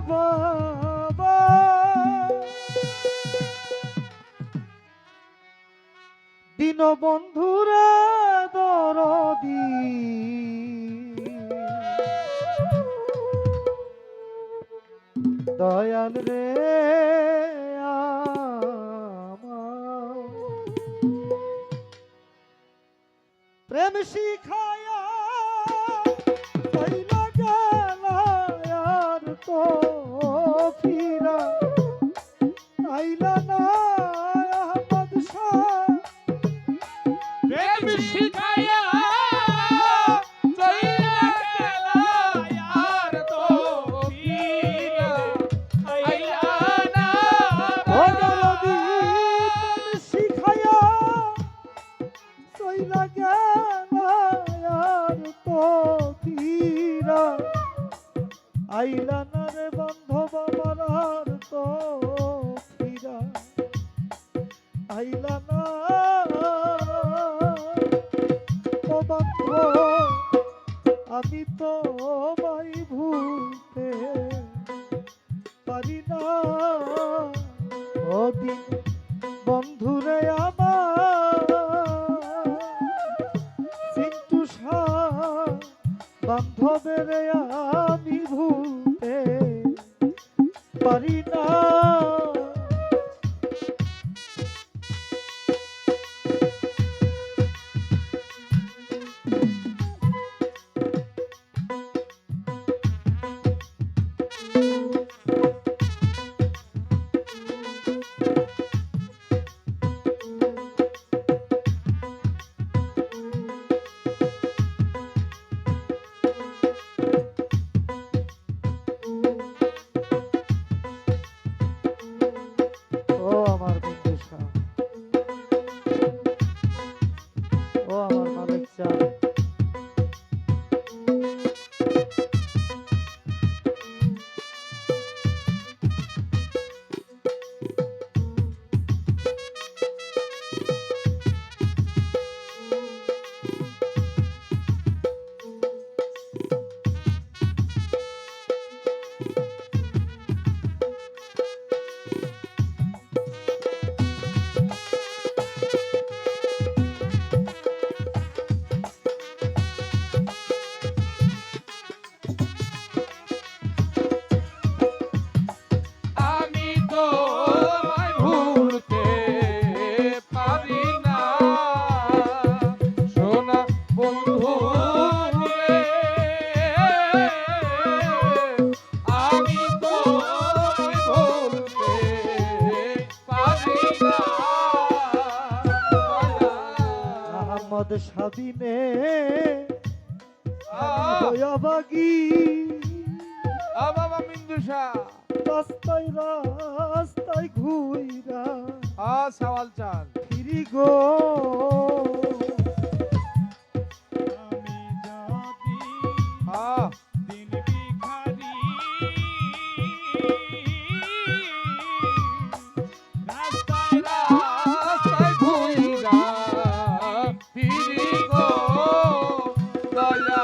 বাবা দীনবন্ধুরে দরদি দয়াল রে আমার প্রেম শিখায়া কইলা গেল আর তো ফিরা আইলা না আহমদ শাহ প্রেম শিখায়া চইলা গেল আর তো ফিরা আইলা না ও দরদি প্রেম শিখায়া কইলা গেল আর তো ফিরা আইলা না রে বান্ধব আমার আর তো ফিরা আইলা না ও বান্ধব আমি তো মাই ভুলতে পারি না ও দিন বন্ধুরে আমার সিন্টু শাহ বান্ধবের আমি ভুলতে পারি না ও আমার বন্ধু শাহ ও আমার মালিক শাহ আমি তো আমায় ভুলতে পারি না সোনা বন্ধু রে আমি তো আমায় ভুলতে পারি না আহমদ সাবিনে দয়াবাগি বাবা মিন্দুষা রাস্তায় রাস্তায় ঘুইরা সওয়াল চাল ফিরি গো দিন ভিখারি রাস্তায় রাস্তায় ঘুইরা ফিরি গো দয়া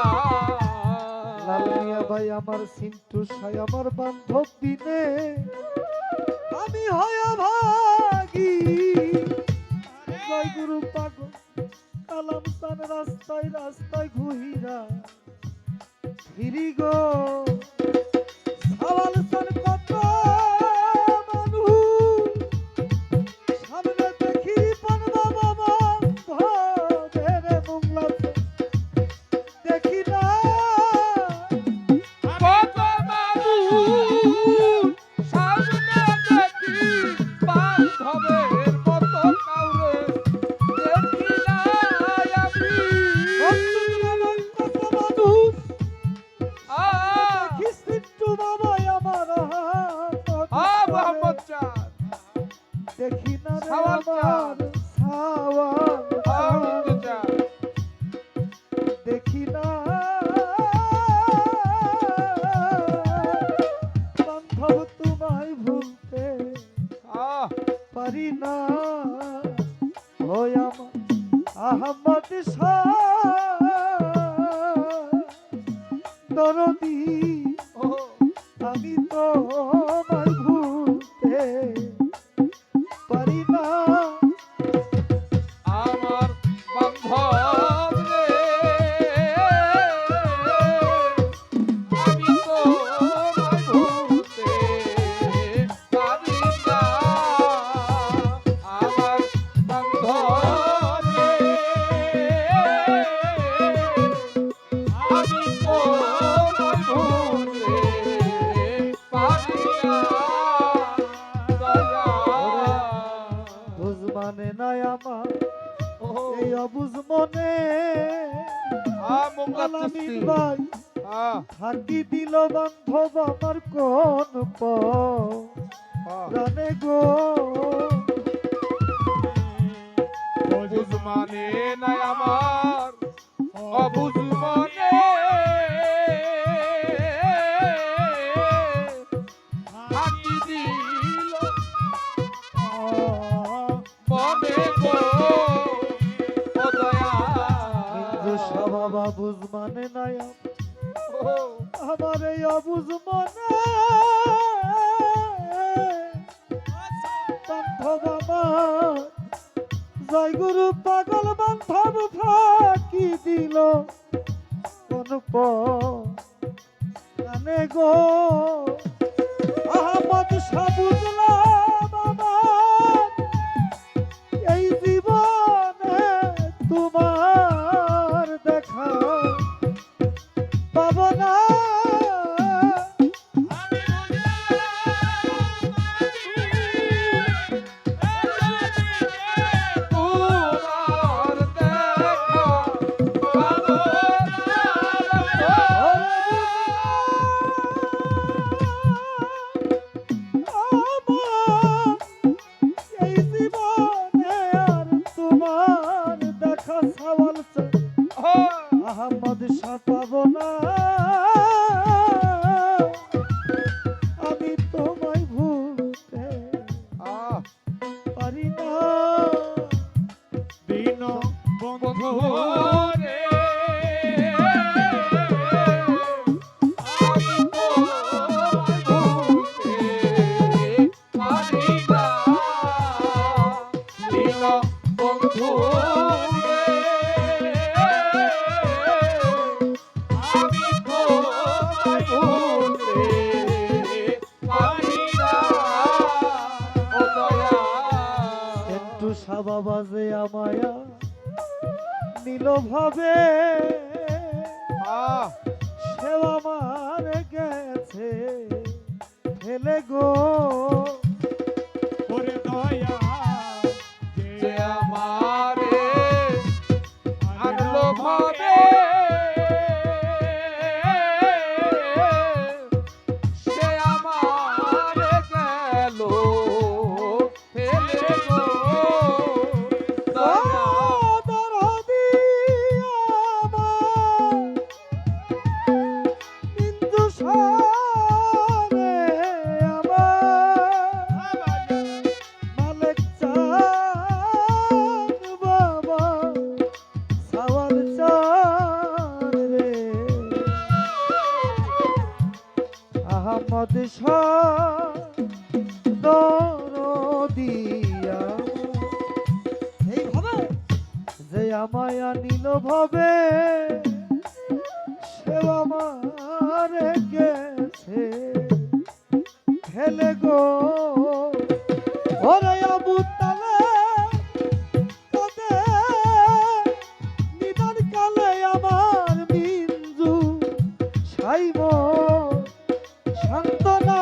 লাল মিয়া ভাই আমার সিন্টু সাই আমার বান্ধব দিনে আমি হয়া ভাগি জয় গুরু পাগল কালাম তান রাস্তায় রাস্তায় ঘুইরা ফিরি গো সওয়াল তান কত মানুষ সামনে দেখি পানবা বাবা ধরে মোংলা দেখি না কত মানুষ সামনে দেখি বান্ধবের মতো কাউরে দেখি না আমি কত মানুষ আহমদ শাহ দরদি আমি তো আমায় ভুলতে পারি না। আমার বান্ধব রে আমি তো ভুলতে পারি না আমার বান্ধব রে আমি তো ভুলতে পারি না দয়া বুঝ মানে নাই আমার ও এই অবুঝ মনে মোংলা আলামিন চিস্তি ভাই থাকি দিল বান্ধব আমার কোন প্রাণে গো। অবুঝ মানে নাই আমার অবুঝ মনে হাতি দিল মনে গো ও দয়া হিন্দু বাবা বুঝ মানে নাই ও আমার এই অবুঝ মনে বান্ধব আমার জয় গুরু পাগল বান্ধব ফাঁকি দিল কোন প্রাণে গো। আহমদ সাবুজলাম আমার এই জীবনে তোমার দেখা পাব না। তোমার দেখা পাবো না এই জীবনে আর তোমার দেখা সওয়াল আহমদ শাহ পাব না। আমি তোমায় ভুলতে পারি না। দিন বন্ধু রে আমি তো ভুলতে পারি না দিন বন্ধু রে আমি তো ভুলতে পারি না ও দয়া একটু সাবা বাজে আমায়া নীল ভাবে সে আমার গেছে ফেলে গো। ওরে দয়া যে আমারে আনলো ভাবে সে আমারে গেল ফেলে গো দয়া দরদি আমার বিন্দু সারে আমার মালিক চান বাবা সাওয়াল চান রে আহমদ শাহ দরদিয়া এইভাবে যে আমায় আনিল ভাবে সে আমার গেছে ফেলে গো। ওরে আবু তালেব কাঁদে নিদান কালে আমার বিন্দু সাইব সান্ত্বনা।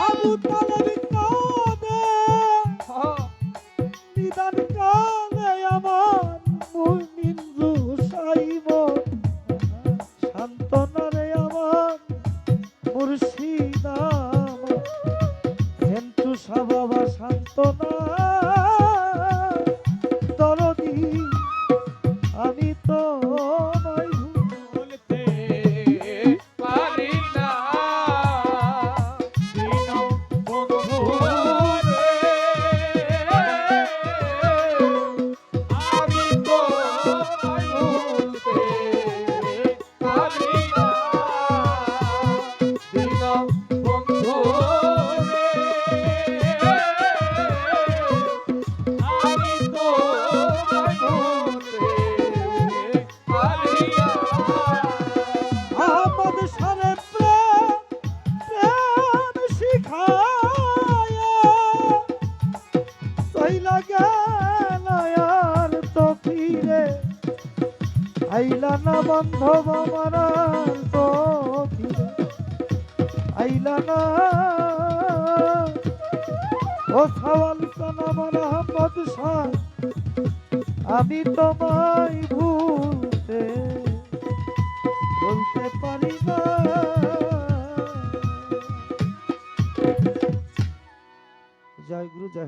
আবু তালেব কাঁদে নিদান কালে আমার বিন্দু সাইব সান্ত্বনা রে আমার মুর্শিদ আমার সেন্টু সাবাবা সান্ত্বনা। দরদি আমি তো ভুলতে পারি না আইলা না বান্ধব আমার আর তো ফিরে আইলা না ও সওয়াল সালাম আহমদ শাহ আমি তোমায় ভুলতে বলতে পারি না। জয় গুরু জয়